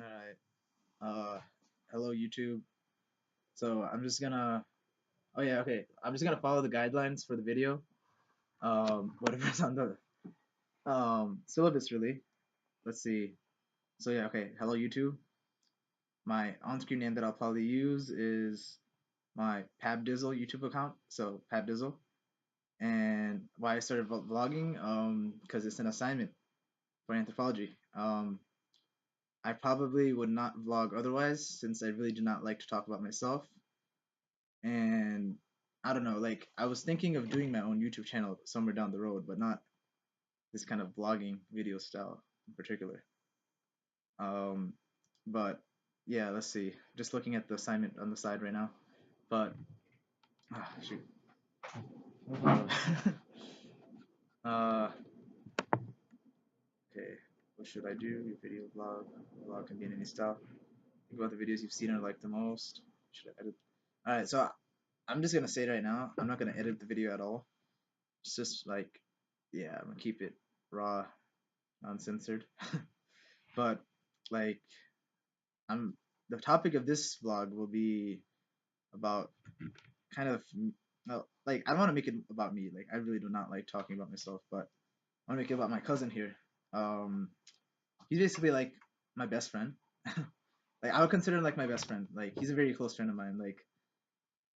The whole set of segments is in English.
All right. Hello YouTube. So I'm just gonna. Oh yeah, okay. I'm just gonna follow the guidelines for the video. Whatever's on the syllabus really. Let's see. So yeah, okay. Hello YouTube. My on-screen name that I'll probably use is my Pabdizzle YouTube account. So Pabdizzle. And why I started vlogging, because it's an assignment for anthropology. I probably would not vlog otherwise since I really do not like to talk about myself. And I don't know, like I was thinking of doing my own YouTube channel somewhere down the road, but not this kind of vlogging video style in particular. Um, but yeah, let's see. Just looking at the assignment on the side right now. But shoot. uh, okay. What should I do? Video vlog. Vlog can be in any style. Think about the videos you've seen or liked the most. Should I edit? All right, so I'm just gonna say it right now. I'm not gonna edit the video at all. It's just like, yeah, I'm gonna keep it raw, uncensored. But like, I'm the topic of this vlog will be about kind of well, like I don't want to make it about me. Like I really do not like talking about myself, but I want to make it about my cousin here. Um, he's basically like my best friend. Like I would consider him like my best friend. Like he's a very close friend of mine. Like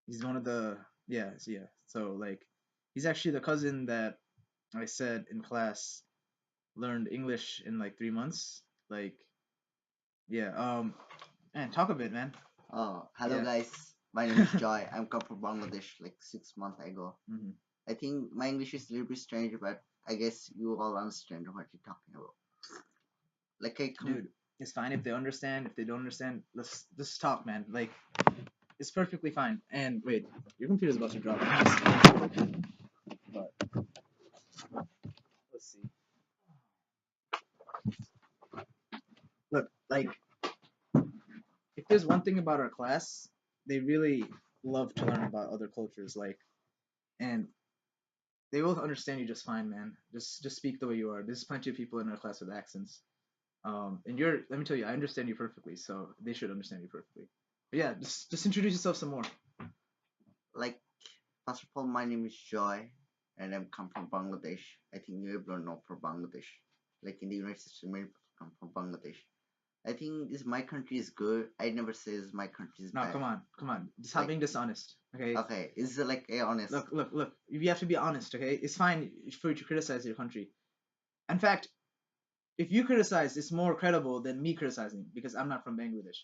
he's one of the yeah. So like he's actually the cousin that I said in class learned English in like 3 months. Like yeah, man, talk a bit, man. Hello Yeah. guys. My name is Joy. I'm come from Bangladesh like 6 months ago. Hmm. I think my English is a little bit strange, but I guess you all understand what you're talking about. Like I come, Dude, it's fine if they understand. If they don't understand, let's just talk, man. Like it's perfectly fine. And wait, your computer's about to drop. But let's see. Look, like if there's one thing about our class, they really love to learn about other cultures. Like, and they will understand you just fine, man. Just speak the way you are. There's plenty of people in our class with accents. And you're let me tell you, I understand you perfectly, so they should understand you perfectly. But yeah, just introduce yourself some more. like first of all, my name is Joy, and I'm come from Bangladesh. I think you everyone know from Bangladesh. Like in the United States, many people come from Bangladesh. I think this my country is good. I never says my country is No, bad. come on. Stop Like being dishonest. Okay. okay, is it like a honest? Look. You have to be honest. Okay. It's fine for you to criticize your country. In fact, if you criticize, it's more credible than me criticizing because I'm not from Bangladesh.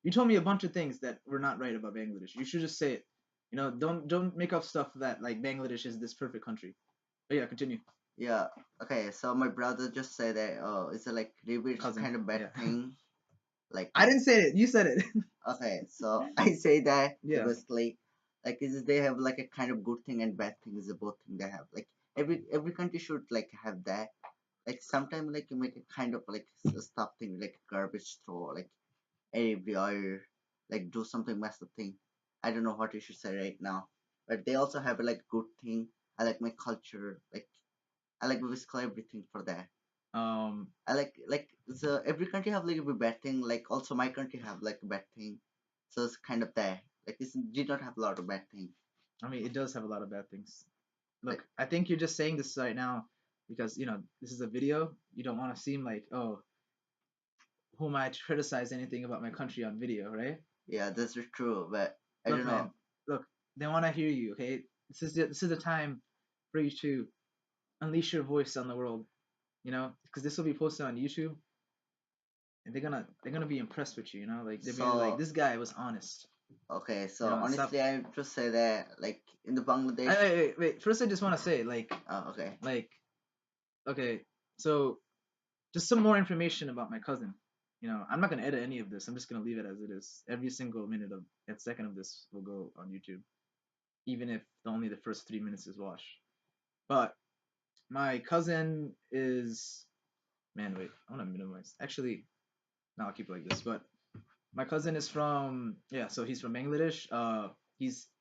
You told me a bunch of things that were not right about Bangladesh. You should just say it. You know, don't make up stuff that like Bangladesh is this perfect country. But yeah, continue. Yeah. Okay. So my brother just said that it's a like little bit Cousin. kind of bad Yeah. thing. Like I didn't say it. You said it. okay, so I say that Yeah. basically like is they have like a kind of good thing and bad thing is a both thing they have. Like every country should like have that. Like sometimes like you make a kind of like stuff thing like garbage throw like everywhere like do something messed up thing. I don't know what you should say right now. But they also have a like good thing. I like my culture. Like I like basically everything for that. Um. I like so every country have like a bad thing. Like also my country have like a bad thing. So it's kind of there. Like this did not have a lot of bad thing. I mean, it does have a lot of bad things. Like Look, I think you're just saying this right now because this is a video. You don't want to seem like, oh, who am I to criticize anything about my country on video, right? yeah, that's true. But I Look, don't know. man, look, they want to hear you, okay? This is the time for you to unleash your voice on the world, because this will be posted on YouTube, and they're gonna be impressed with you, like they're gonna be like, So this guy was honest, okay, so stop. honestly, I just say that like in the Bangladesh. Wait. First, I just want to say, Okay. like, okay, so just some more information about my cousin. I'm not gonna edit any of this. I'm just gonna leave it as it is. Every single minute of and second of this will go on YouTube, even if only the first 3 minutes is watched. But my cousin is man. Wait, I want to minimize. Actually, no, I'll keep it like this. But my cousin is from so he's from Bangladesh.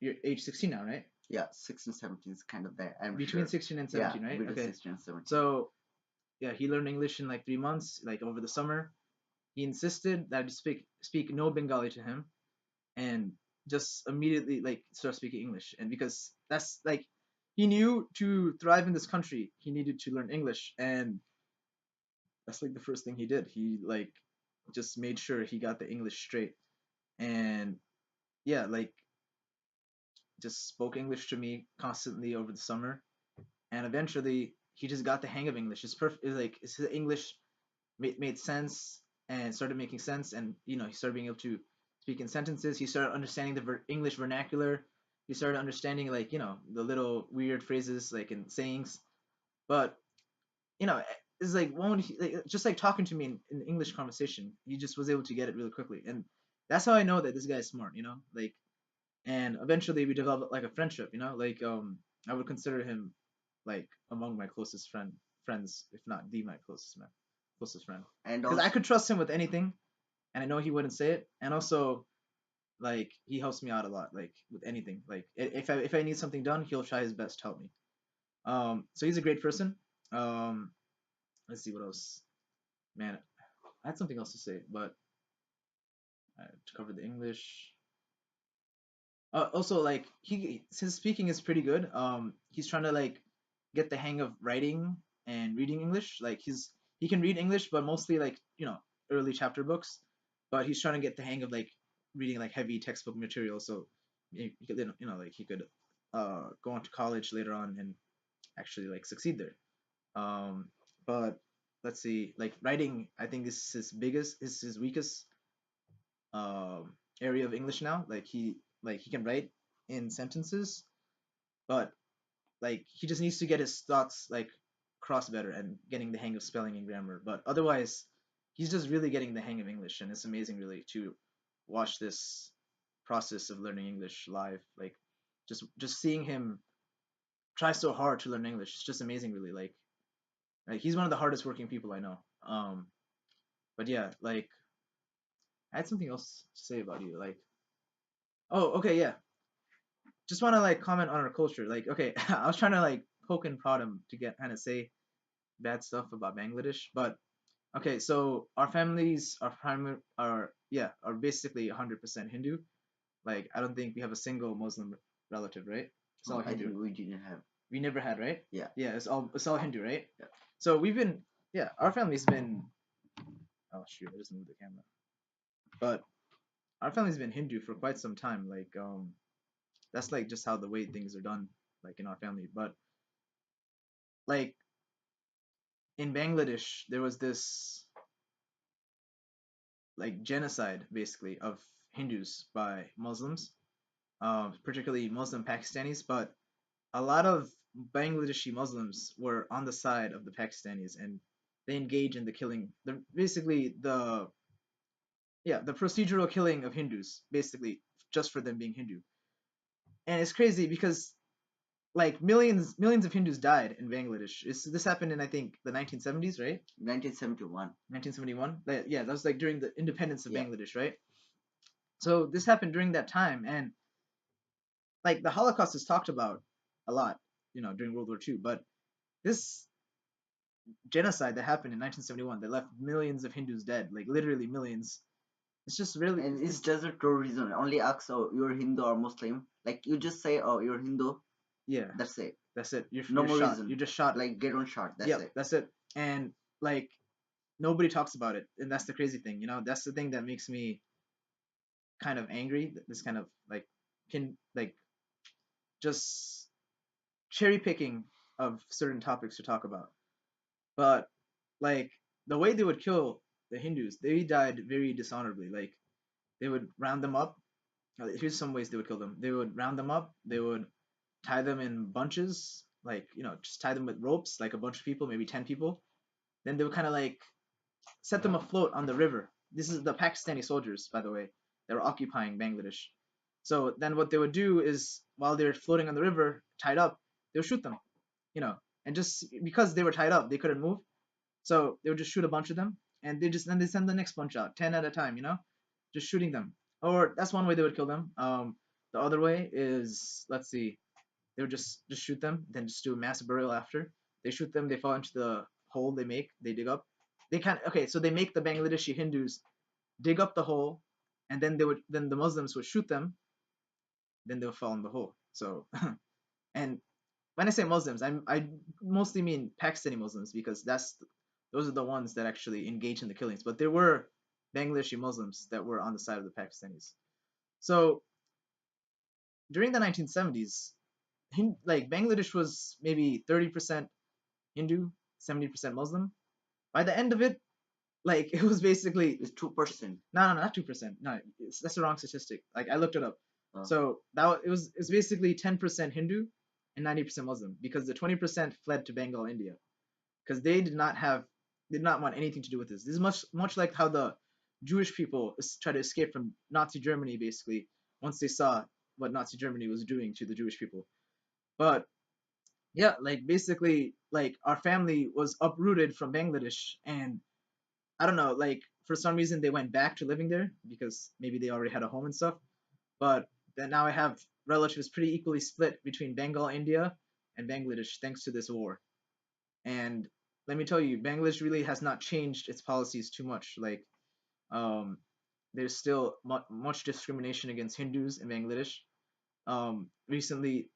You're age 16 now, right? Yeah, 16, 17 is kind of there. I'm Between sure. 16 and Yeah, 17, right? between Okay. 16 and 17. So yeah, he learned English in like 3 months, like over the summer. he insisted that I speak no Bengali to him, and just immediately like start speaking English. And because that's like he knew to thrive in this country, he needed to learn English, and that's like the first thing he did. He like just made sure he got the English straight, and yeah, like just spoke English to me constantly over the summer, and eventually he just got the hang of English. It's perfect. It's like his English made sense and started making sense, and he started being able to speak in sentences. He started understanding the English vernacular. He started understanding like the little weird phrases like in sayings. But you know it's like just like talking to me in English conversation, he just was able to get it really quickly, and that's how I know that this guy is smart. Like, and eventually we developed like a friendship. Like I would consider him like among my closest friends, if not the my closest friend, And because I also, could trust him with anything, and I know he wouldn't say it. And also, like he helps me out a lot, like with anything. Like if I need something done, he'll try his best to help me. So he's a great person. Um, let's see what else. Man, I had something else to say, but to cover the English. Also, like his speaking is pretty good. He's trying to like get the hang of writing and reading English. Like he can read English, but mostly like early chapter books. But he's trying to get the hang of like reading like heavy textbook material. So he could like he could go on to college later on and actually like succeed there. But let's see, like writing, I think is his weakest area of English now. Like he can write in sentences, but like he just needs to get his thoughts like cross better and getting the hang of spelling and grammar. But otherwise, he's just really getting the hang of English, and it's amazing really to watch this process of learning English live. Like just seeing him try so hard to learn English, it's just amazing really. Like he's one of the hardest working people I know. But yeah, like I had something else to say about you. Like, oh, okay, yeah. Just want to like comment on our culture. Like, okay, I was trying to like poke and prod him to get kind of say bad stuff about Bangladesh, but okay, so our families are basically 100% Hindu. Like, I don't think we have a single Muslim relative, right? It's all I Hindu. think we didn't have. We never had, right? Yeah. Yeah, it's all Hindu, right? Yeah. So we've been yeah, our family's been oh shoot, I just moved the camera. But our family's been Hindu for quite some time. Like that's like just how the way things are done like in our family. But like in Bangladesh there was this like genocide basically of Hindus by Muslims, particularly Muslim Pakistanis. But a lot of Bangladeshi Muslims were on the side of the Pakistanis, and they engage in the killing, basically the procedural killing of Hindus, basically just for them being Hindu. And it's crazy because like millions of Hindus died in Bangladesh. This happened in I think the 1970s, right? 1971. 1971. Yeah, that was like during the independence of Yeah. Bangladesh, right? So this happened during that time, and like the Holocaust is talked about a lot, during World War II. But this genocide that happened in 1971 that left millions of Hindus dead, like literally millions. It's just really, And it's just a tourism. Only ask, oh, you're Hindu or Muslim. Like you just say, oh, you're Hindu. yeah, That's it. that's it. No You're more shot. reason. You're just shot. Like get on shot. That's Yep, it. that's it. And like nobody talks about it, and that's the crazy thing. That's the thing that makes me kind of angry. This kind of like can like just cherry picking of certain topics to talk about. But like the way they would kill the Hindus, they died very dishonorably. Like they would round them up. Here's some ways they would kill them. They would round them up. They would tie them in bunches, like just tie them with ropes, like a bunch of people, maybe 10 people. Then they would kind of like set them afloat on the river. This is the Pakistani soldiers, by the way. They were occupying Bangladesh. So then what they would do is while they're floating on the river, tied up, they would shoot them, you know. And just because they were tied up, they couldn't move. So they would just shoot a bunch of them, and then they send the next bunch out, 10 at a time, just shooting them. Or that's one way they would kill them. The other way is, let's see, they would just shoot them, then just do a mass burial after. They shoot them, they fall into the hole they dig up, they kind of, okay, so they make the Bangladeshi Hindus dig up the hole, and then the Muslims would shoot them, then they'll fall in the hole. So and when I say Muslims, I mostly mean Pakistani Muslims because those are the ones that actually engage in the killings. But there were Bangladeshi Muslims that were on the side of the Pakistanis. So during the 1970s, like Bangladesh was maybe 30% Hindu, 70% Muslim. By the end of it, like it was basically It's 2%. no, not 2%. No, that's the wrong statistic. Like I looked it up. Uh, So it was basically 10% Hindu and 90% Muslim because the 20% fled to Bengal, India, because they did not want anything to do with this. This is much like how the Jewish people try to escape from Nazi Germany, basically once they saw what Nazi Germany was doing to the Jewish people. But yeah, like basically, like our family was uprooted from Bangladesh, and I don't know, like for some reason they went back to living there because maybe they already had a home and stuff. But then now I have relatives pretty equally split between Bengal, India, and Bangladesh thanks to this war. And let me tell you, Bangladesh really has not changed its policies too much. Like, um, there's still much discrimination against Hindus in Bangladesh. Recently,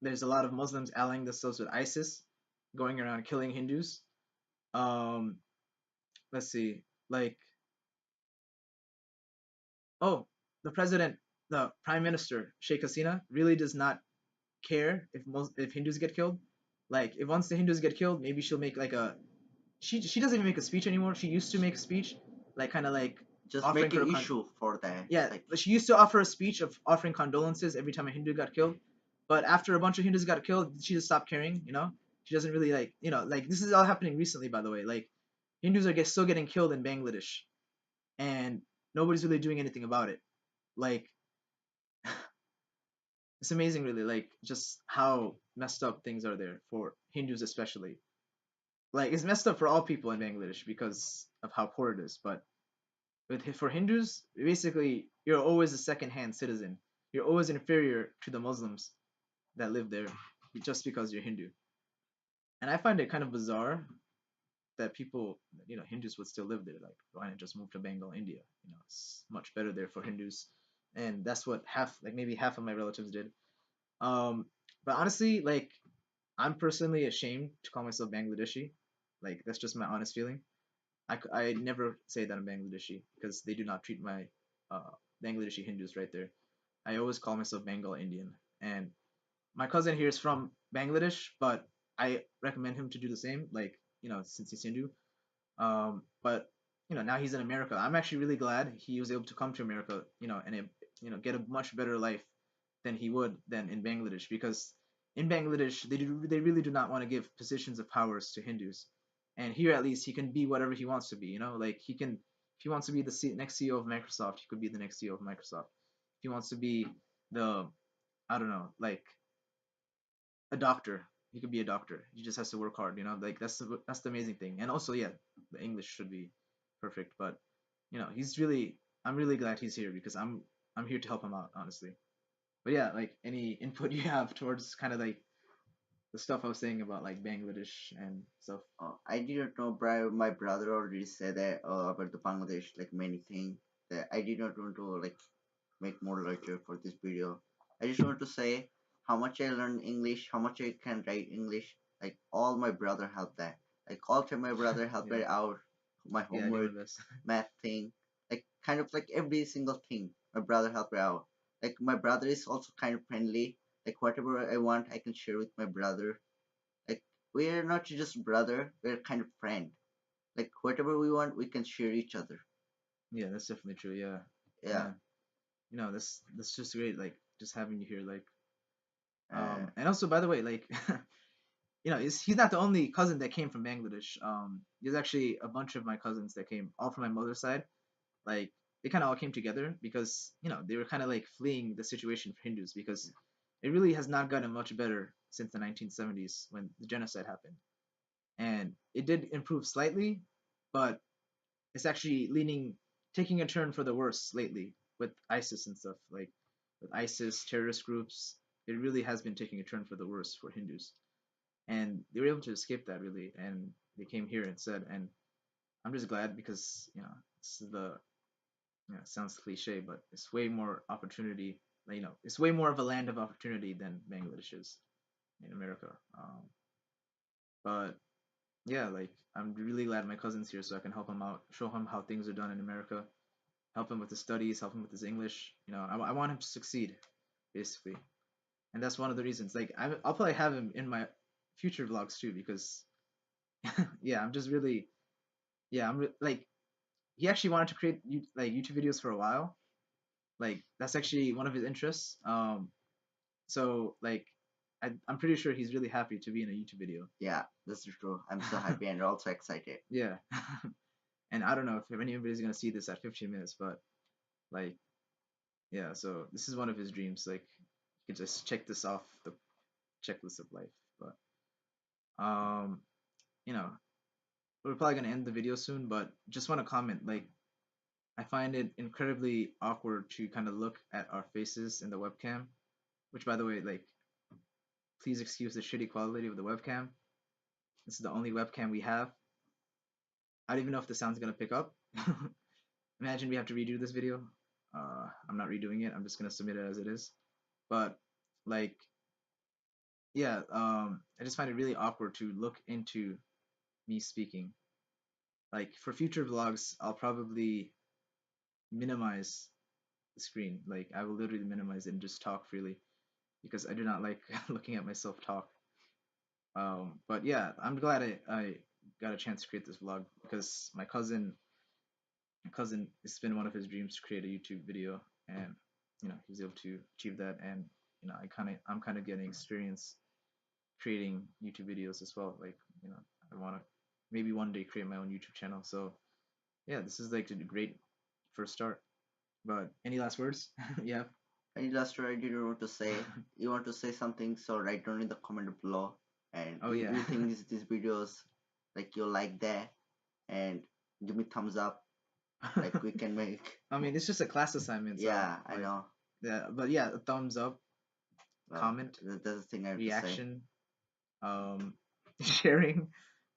there's a lot of Muslims allying themselves with ISIS, going around killing Hindus. Um, let's see, like, oh, the president, the prime minister, Sheikh Hasina, really does not care if Hindus get killed. Like, if once the Hindus get killed, maybe she'll make like a she doesn't even make a speech anymore. She used to make a speech, like kind of like just offering make her an issue for that. yeah, Like, she used to offer a speech of offering condolences every time a Hindu got killed. But after a bunch of Hindus got killed, she just stopped caring. She doesn't really like like this is all happening recently, by the way. Like Hindus are still getting killed in Bangladesh, and nobody's really doing anything about it. Like it's amazing, really, like just how messed up things are there for Hindus, especially. Like it's messed up for all people in Bangladesh because of how poor it is. But for Hindus, basically, you're always a second-hand citizen. You're always inferior to the Muslims that live there just because you're Hindu. And I find it kind of bizarre that people, Hindus would still live there. Like, why not just move to Bengal, India? It's much better there for Hindus. And that's what like maybe half of my relatives did. Um, but honestly, like, I'm personally ashamed to call myself Bangladeshi. Like, that's just my honest feeling. I never say that I'm Bangladeshi because they do not treat my uh, Bangladeshi Hindus right there. I always call myself Bengal Indian. And my cousin here is from Bangladesh, but I recommend him to do the same. Like, since he's Hindu. But now he's in America. I'm actually really glad he was able to come to America. And get a much better life than he would than in Bangladesh because in Bangladesh they really do not want to give positions of powers to Hindus, and here at least he can be whatever he wants to be. Like he can if he wants to be the next CEO of Microsoft, he could be the next CEO of Microsoft. If he wants to be the I don't know like a doctor, he could be a doctor. He just has to work hard. Like that's the amazing thing. And also yeah, the English should be perfect, but he's really I'm really glad he's here because I'm here to help him out honestly. But yeah, like any input you have towards kind of like the stuff I was saying about like Bangladesh and stuff. I didn't know, my brother already said that about the Bangladesh, like many things that I did not want to like make more later for this video. I just want to say how much I learned English, how much I can write English. Like all my brother helped that. Like all time my brother helped Yeah, me out, my yeah, I do homework, my best. math thing, like kind of like every single thing. My brother helped me out. Like my brother is also kind of friendly. Like whatever I want, I can share with my brother. Like we're not just brother, we're kind of friend. Like whatever we want, we can share each other. Yeah, that's definitely true. Yeah, Yeah. man. That's just great. Like just having you here. Like Uh, and also by the way, like he's not the only cousin that came from Bangladesh. There's actually a bunch of my cousins that came all from my mother's side. Like they kind of all came together because they were kind of like fleeing the situation for Hindus because it really has not gotten much better since the 1970s when the genocide happened, and it did improve slightly, but it's actually taking a turn for the worse lately with ISIS and stuff. Like with ISIS terrorist groups, it really has been taking a turn for the worse for Hindus, and they were able to escape that really, and they came here instead. And I'm just glad because this is the it sounds cliche, but it's way more opportunity. Like, it's way more of a land of opportunity than Bangladesh is in America. But yeah, like I'm really glad my cousin's here so I can help him out, show him how things are done in America, help him with his studies, help him with his English. I want him to succeed, basically, and that's one of the reasons. Like I'll probably have him in my future vlogs too because yeah, I'm just really yeah, like he actually wanted to create like YouTube videos for a while. Like that's actually one of his interests. So like I'm pretty sure he's really happy to be in a YouTube video. Yeah, this is true. I'm so happy and also excited. Yeah. And I don't know if anybody's gonna see this at 15 minutes, but like yeah, so this is one of his dreams. Like you can just check this off the checklist of life. But um, you know, we're probably gonna end the video soon, but just want to comment, like I find it incredibly awkward to kind of look at our faces in the webcam, which by the way, like please excuse the shitty quality of the webcam. This is the only webcam we have. I don't even know if the sound's gonna pick up. Imagine we have to redo this video. I'm not redoing it. I'm just gonna submit it as it is. But like, yeah, I just find it really awkward to look into me speaking. Like for future vlogs, I'll probably minimize the screen. Like I will literally minimize it and just talk freely because I do not like looking at myself talk. But yeah, I'm glad I got a chance to create this vlog because my cousin, it's been one of his dreams to create a YouTube video, and he was able to achieve that. And I'm kind of getting experience creating YouTube videos as well. Like I want to maybe one day create my own YouTube channel. So yeah, this is like a great first start. But any last words? Yeah. Any last word you want to say? You want to say something? So write down in the comment below. And Oh you yeah. think these videos like you like that, and give me thumbs up. Like we can make. I mean, it's just a class assignment, so Yeah, I like know. yeah. But yeah, a thumbs up, Well, comment, that's the thing I have to say. reaction, um, sharing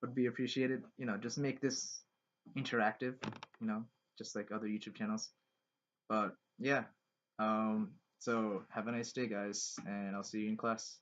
would be appreciated. Just make this interactive. You know, just like other YouTube channels. But yeah. So have a nice day, guys, and I'll see you in class.